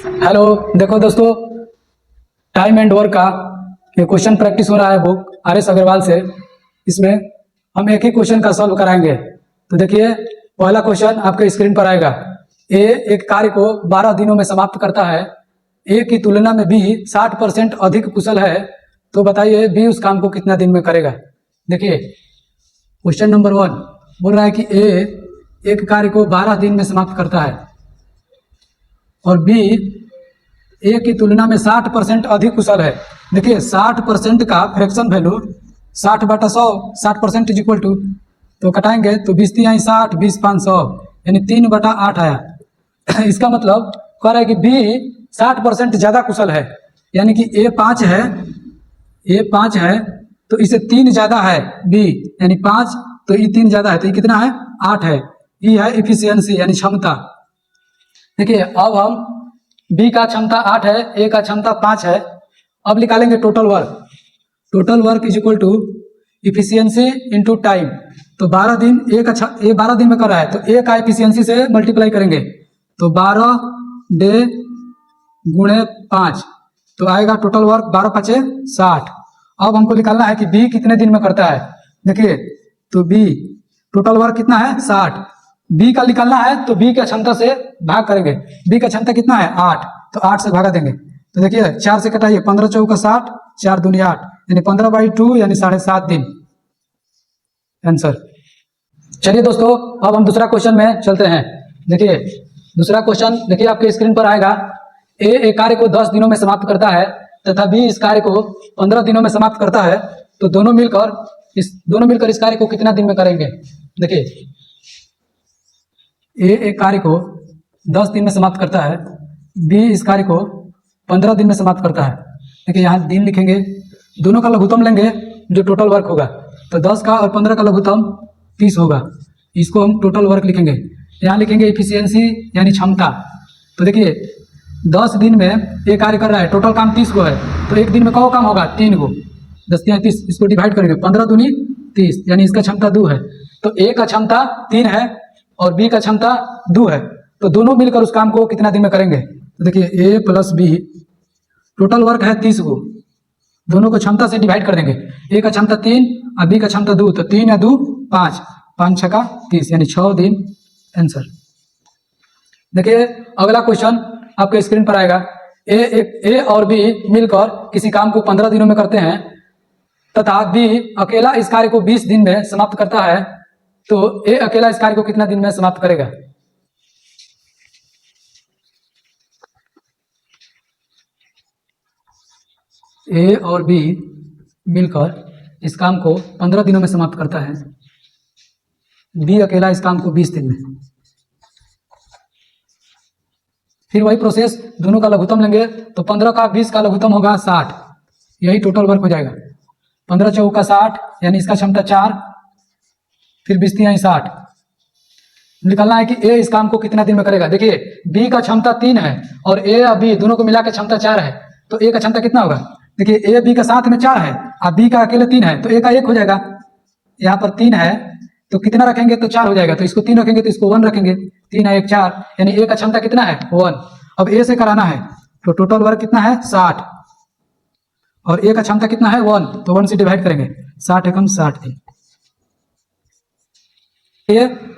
Hello, देखो दोस्तों, time and work का ये क्वेश्चन प्रैक्टिस हो रहा है बुक आर.एस. अग्रवाल से। इसमें हम एक ही क्वेश्चन का सॉल्व कराएंगे। तो देखिए, पहला क्वेश्चन आपके स्क्रीन पर आएगा। ए एक कार्य को 12 दिनों में समाप्त करता है। ए की तुलना में बी 60% अधिक कुशल है। तो बताइए बी उस काम को कितना दिन में करेगा। देखिए, क्वेश्चन नंबर 1 बोल रहा है कि ए एक कार्य को 12 दिन में समाप्त करता है और बी ए की तुलना में 60% अधिक कुशल है। देखिए, 60% का fraction value 60/100, 60% is equal to, तो कटाएंगे तो 20 × 60, 20 × 500 यानी 3/8 आया। इसका मतलब कह रहा है कि बी 60% ज़्यादा कुशल है, यानी कि ए 5 है तो इसे 3 ज़्यादा है बी, यानी 5 तो ये 3 ज़्यादा है तो ये कितना है 8 है। ये है इफिशियंसी यानी क्षमता। देखिए, अब हम बी का क्षमता 8 है, ए का क्षमता 5 है। अब निकालेंगे total work. Total work is equal to efficiency into time. तो 12 दिन ए 12 दिन में कर रहा है तो ए का इफिशियंसी से मल्टीप्लाई करेंगे तो 12 डे गुणे 5 तो आएगा टोटल वर्क 12 × 5 = 60। अब हमको निकालना है कि बी कितने दिन में करता है। देखिए, तो बी टोटल वर्क कितना है 60। बी का निकालना है तो बी का क्षमता से भाग करेंगे। बी का क्षमता कितना है 8, तो 8 से भागा देंगे। तो देखिए, 4 से कटाइए, 15 × 4 = 60, 4 दूनी 8 यानी 15/2 यानी 7.5 दिन आंसर। चलिए दोस्तों, अब हम दूसरा क्वेश्चन में चलते हैं। देखिए, दूसरा क्वेश्चन देखिए आपके स्क्रीन पर आएगा। ए एक कार्य को 10 दिनों में समाप्त करता है तथा बी इस कार्य को 15 दिनों में समाप्त करता है। तो दोनों मिलकर इस कार्य को कितना दिन में करेंगे। देखिए, ए एक कार्य को 10 दिन में समाप्त करता है, बी इस कार्य को 15 दिन में समाप्त करता है। देखिए, यहाँ दिन लिखेंगे, दोनों का लघुत्तम लेंगे जो टोटल वर्क होगा। तो 10 का और 15 का लघुत्तम 30 होगा। इसको हम टोटल वर्क लिखेंगे। यहाँ लिखेंगे इफिशियंसी यानी क्षमता। तो देखिए, 10 दिन में ये कार्य कर रहा है, टोटल काम 30 को है, तो एक दिन में कौ काम होगा 3 गो, 10 × 30, इसको डिवाइड करेंगे, 15 दूनी 30 यानी इसका क्षमता 2 है। तो ए का क्षमता 3 है और बी का क्षमता 2 है। तो दोनों मिलकर उस काम को कितना दिन में करेंगे। तो देखिए, ए + बी टोटल वर्क है 30 को, दोनों को क्षमता से डिवाइड कर देंगे। ए का क्षमता 3 और बी का क्षमता 2, तो 3 × 2 = 5, 5 × 6 = 30 यानी 6 दिन आंसर। देखिए, अगला क्वेश्चन आपके स्क्रीन पर आएगा। ए और बी मिलकर किसी काम को 15 दिनों में करते हैं तथा बी अकेला इस कार्य को 20 दिन में समाप्त करता है। तो ए अकेला इस कार्य को कितना दिन में समाप्त करेगा। ए और बी मिलकर इस काम को 15 दिनों में समाप्त करता है, बी अकेला इस काम को 20 दिन में। फिर वही प्रोसेस, दोनों का लघुत्तम लेंगे तो 15 का 20 का लघुत्तम होगा 60, यही टोटल वर्क हो जाएगा। 15 × 4 = 60 यानी इसका क्षमता 4, फिर 20 × 3 = 60। निकालना है कि ए इस काम को कितना दिन में करेगा। देखिए, बी का क्षमता 3 है और ए और बी दोनों को मिला के क्षमता 4 है, तो ए का क्षमता कितना होगा। देखिए, ए बी का साथ में 4 है और बी का अकेले 3 है, तो ए का 1 हो जाएगा। यहाँ पर 3 है तो कितना रखेंगे तो 4 हो जाएगा, तो इसको 3 रखेंगे तो इसको 1 रखेंगे, 3 × 1 = 4 यानी ए का क्षमता कितना है 1। अब ए से कराना है तो टोटल वर्क कितना है 60 और ए का क्षमता कितना है 1, तो 1 से डिवाइड करेंगे, 60 × 60 दिन।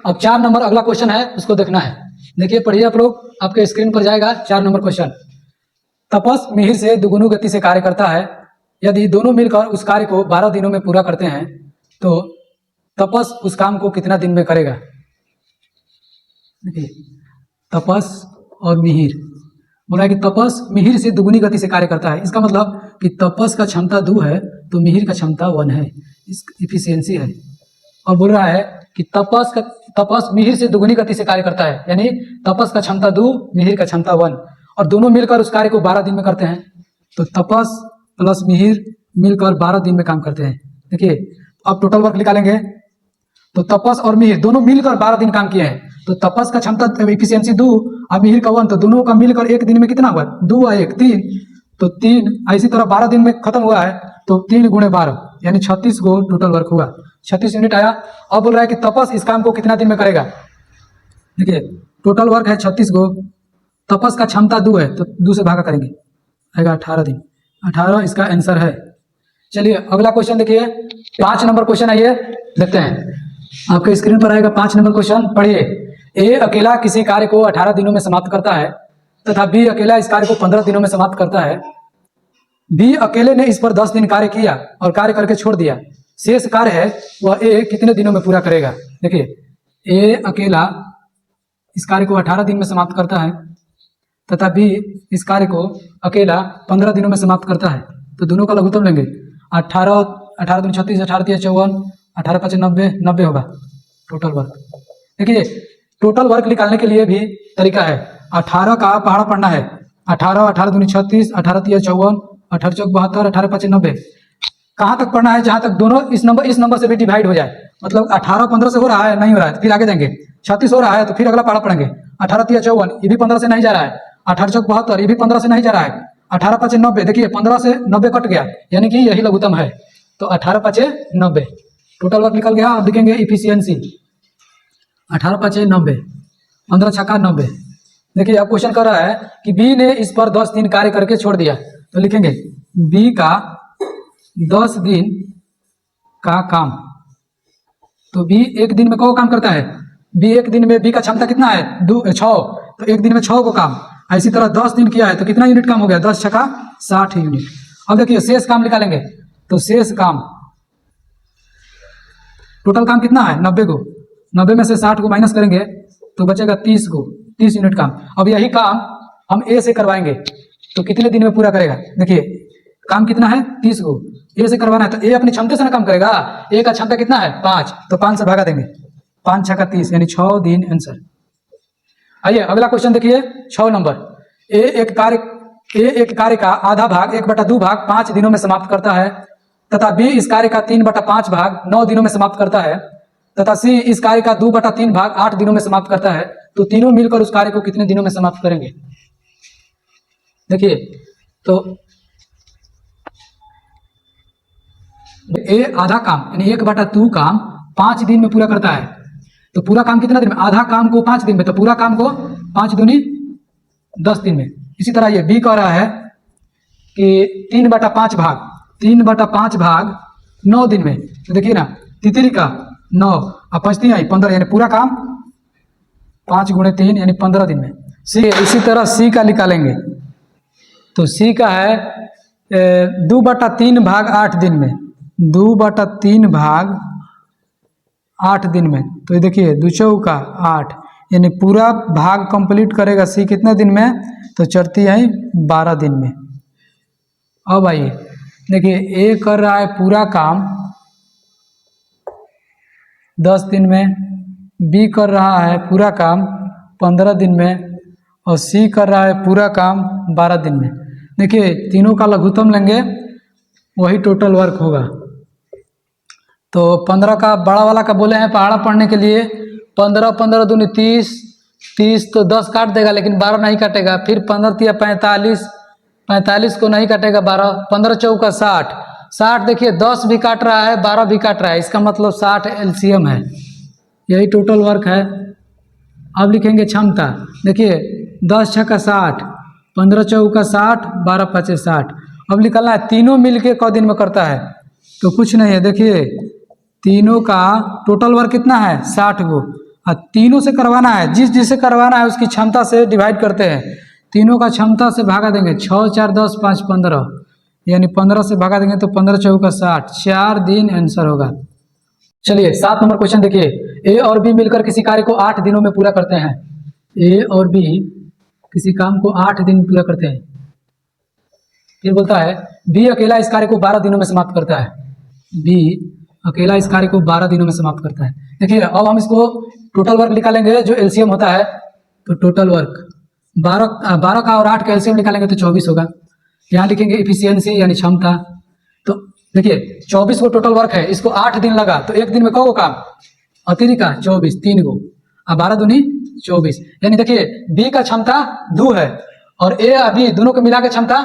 अब 4 नंबर अगला क्वेश्चन है, उसको देखना है। देखिए, पढ़िए आप लोग, आपके स्क्रीन पर जाएगा 4 नंबर क्वेश्चन। तपस मिहिर से दुगुनी गति से कार्य करता है। यदि दोनों मिलकर उस कार्य को 12 दिनों में पूरा करते हैं तो तपस उस काम को कितना दिन में करेगा। देखिए, तपस और मिहिर बोला है कि तपस मिहिर से दुगुनी गति से कार्य करता है। इसका मतलब कि तपस का क्षमता 2 है तो मिहिर का क्षमता 1 है, इस इफिशियंसी है। और बोल रहा है कि तपस मिहिर से दुगुनी गति से कार्य करता है, यानी तपस का क्षमता 2, मिहिर का क्षमता 1, और दोनों मिलकर उस कार्य को 12 दिन में करते हैं। तो तपस + मिहिर मिलकर 12 दिन में काम करते हैं। देखिए, अब टोटल वर्क निकालेंगे तो तपस और मिहिर दोनों मिलकर 12 दिन काम किए हैं। तो तपस का क्षमता इफिशियंसी 2 और मिहिर का 1, तो दोनों का मिलकर एक दिन में कितना हुआ 2 और 1 3, तो 3 इसी तरह 12 दिन में खत्म हुआ है, तो 3 × 12 यानी 36 गो टोटल वर्क हुआ, 36 यूनिट आया। अब बोल रहा है कि तपस इस काम को कितना दिन में करेगा। देखिए, टोटल वर्क है 36 गो, तपस का क्षमता 2 है तो 2 से भागा करेंगे, आएगा 18 दिन। 18 इसका आंसर है। चलिए अगला क्वेश्चन देखिए, 5 नंबर क्वेश्चन है, ये देखते हैं। आपके स्क्रीन पर आएगा 5 नंबर क्वेश्चन, पढ़िए। ए अकेला किसी कार्य को 18 दिनों में समाप्त करता है तथा बी अकेला इस कार्य को 15 दिनों में समाप्त करता है। बी अकेले ने इस पर 10 दिन कार्य किया और कार्य करके छोड़ दिया। शेष कार्य है वह ए कितने दिनों में पूरा करेगा? देखिए ए अकेला इस कार्य को 18 दिन में समाप्त करता है तथा बी इस कार्य को अकेला 15 दिनों में समाप्त करता है। तो दोनों का लघुत्तम लेंगे। 18 18 36, 18 54, 18 5 90, 90 होगा टोटल वर्क। देखिए टोटल वर्क निकालने के लिए भी तरीका है। 18 का पहाड़ा पढ़ना है। 18 18 दूनी 36, 18 3 54, 18 चौक 72, 18 5 90। कहाँ तक पढ़ना है? जहाँ तक दोनों इस नंबर से भी डिवाइड हो जाए। मतलब 18 15 से हो रहा है, नहीं हो रहा है तो फिर आगे जाएंगे। 36 हो रहा है तो फिर अगला पहाड़ा पढ़ेंगे। 18 3 54, ये भी 15 से नहीं जा रहा है। 18 चौक 72, ये भी 15 से नहीं जा रहा है। 18 5 90, देखिए 15 से 90 कट गया, यानी कि यही लघुत्तम है। तो 18 5 90 टोटल वर्क निकल गया। अब लिखेंगे इफिशियंसी। 18 5 90, 15 छक्का 90। देखिए अब क्वेश्चन कर रहा है कि बी ने इस पर 10 दिन कार्य करके छोड़ दिया, तो लिखेंगे बी का 10 दिन का काम। तो बी एक दिन में को काम करता है? बी एक दिन में, बी का क्षमता कितना है? 6, तो एक दिन में 6 को काम। इसी तरह 10 दिन किया है तो कितना यूनिट काम हो गया? 10 छक्का 60 यूनिट। अब देखिए शेष काम निकालेंगे, तो शेष काम टोटल काम कितना है? 90 को, 90 में से 60 को माइनस करेंगे तो बचेगा 30 को, 30 यूनिट काम। अब यही काम हम ए से करवाएंगे तो कितने दिन में पूरा करेगा? देखिए काम कितना है? 30 को ए से करवाना है तो ए अपनी क्षमता से ना काम करेगा। ए का क्षमता कितना है? 5, तो 5 से भागा देंगे। 5 छक्का 30, यानी 6 दिन आंसर। आइए अगला क्वेश्चन देखिए, 6 नंबर। ए एक कार्य का आधा भाग 1/2 भाग 5 दिनों में समाप्त करता है तथा बी इस कार्य का 3/5 भाग 9 दिनों में समाप्त करता है तथा सी इस कार्य का 2/3 भाग 8 दिनों में समाप्त करता है। तो तीनों मिलकर उस कार्य को कितने दिनों में समाप्त करेंगे? देखिए तो ए आधा काम यानी 1/2 काम 5 दिन में पूरा करता है। तो पूरा काम कितना दिन में? आधा काम को 5 दिन में, तो पूरा काम को 5 दूनी 10 दिन में। इसी तरह ये बी कह रहा है कि 3/5 भाग 9 दिन में। तो देखिए ना, तितली का 9 और 5 3 आई 15, यानी पूरा काम 5 × 3 यानी 15 दिन में। सी इसी तरह सी का निकालेंगे तो सी का है 2/3 भाग 8 दिन में, 2/3 भाग 8 दिन में। तो ये देखिए 2 चौका 8, यानी पूरा भाग कंप्लीट करेगा सी कितने दिन में? तो चढ़ती है 12 दिन में। अब आइए देखिए ए कर रहा है पूरा काम 10 दिन में, बी कर रहा है पूरा काम 15 दिन में और सी कर रहा है पूरा काम 12 दिन में। देखिए तीनों का लघुत्तम लेंगे, वही टोटल वर्क होगा। तो 15 का बड़ा वाला का बोले हैं पहाड़ा पढ़ने के लिए। 15 15 दूनी 30, 30 तो 10 काट देगा लेकिन 12 नहीं काटेगा। फिर 15 3 45, 45 को नहीं काटेगा 12, 15 चौका 60, 60 देखिए 10 भी काट रहा है 12 भी काट रहा है, इसका मतलब 60 एलसीएम है। यही टोटल वर्क है। अब लिखेंगे क्षमता। देखिए 10 छक्का 60, 15 चौका 60, 12 5 60। अब निकलना है तीनों मिलके क दिन में करता है, तो कुछ नहीं है। देखिए तीनों का टोटल वर्क कितना है? 60 को, और तीनों से करवाना है, जिसे करवाना है उसकी क्षमता से डिवाइड करते हैं। तीनों का क्षमता से भागा देंगे, 6 4 10 5 15, यानी 15 से भागा देंगे तो 15 चौका 60, 4 दिन आंसर होगा। चलिए 7 नंबर क्वेश्चन देखिए, ए और बी मिलकर किसी कार्य को 8 दिनों में पूरा करते हैं। ए और बी किसी काम को 8 दिन में पूरा करते हैं। फिर बोलता है बी अकेला इस कार्य को 12 दिनों में समाप्त करता है। बी अकेला इस कार्य को 12 दिनों में समाप्त करता है। देखिए अब हम इसको टोटल वर्क निकालेंगे, जो एलसीएम होता है। तो टोटल वर्क 12 का और 8 का एलसीएम निकालेंगे तो 24 होगा। यहाँ लिखेंगे इफिशियंसी यानी क्षमता। तो देखिए 24 को टोटल वर्क है, इसको 8 दिन लगा तो एक दिन में कौ काम? अतिरिक्त का 24, 3 को, अब 12 दूनी 24, यानी देखिए बी का क्षमता 2 है और ए और बी दोनों को मिला के क्षमता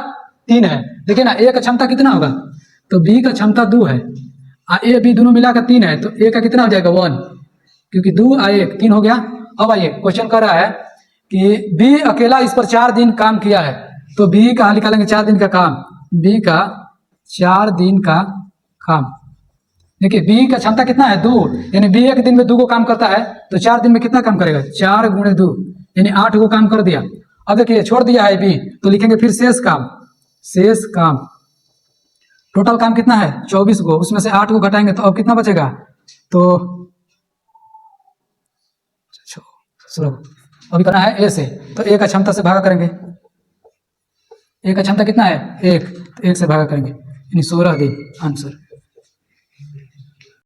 3 है। देखिए ना ए का क्षमता कितना होगा? तो बी का क्षमता 2 है और ए बी दोनों मिलाकर 3 है, तो ए का कितना हो जाएगा? 1, क्योंकि 2 और 1 3 हो गया। अब आइए क्वेश्चन कर रहा है कि बी अकेला इस पर 4 दिन काम किया है, तो बी का निकालेंगे 4 दिन का काम, बी का 4 दिन का काम। देखिए बी का क्षमता कितना है 2, यानी बी एक दिन में 2 को काम करता है, तो 4 दिन में कितना काम करेगा 4 गुणे 2 यानी 8 को काम कर दिया। अब देखिए छोड़ दिया है बी, तो लिखेंगे फिर शेष काम, शेष काम। टोटल काम कितना है 24 को, उसमें से 8 को घटाएंगे तो अब कितना बचेगा, तो सुनो अभी करना है ए से, तो ए का क्षमता से भागा करेंगे, ए का क्षमता कितना है 1, तो 1 से भागा करेंगे यानी 16 दिन आंसर।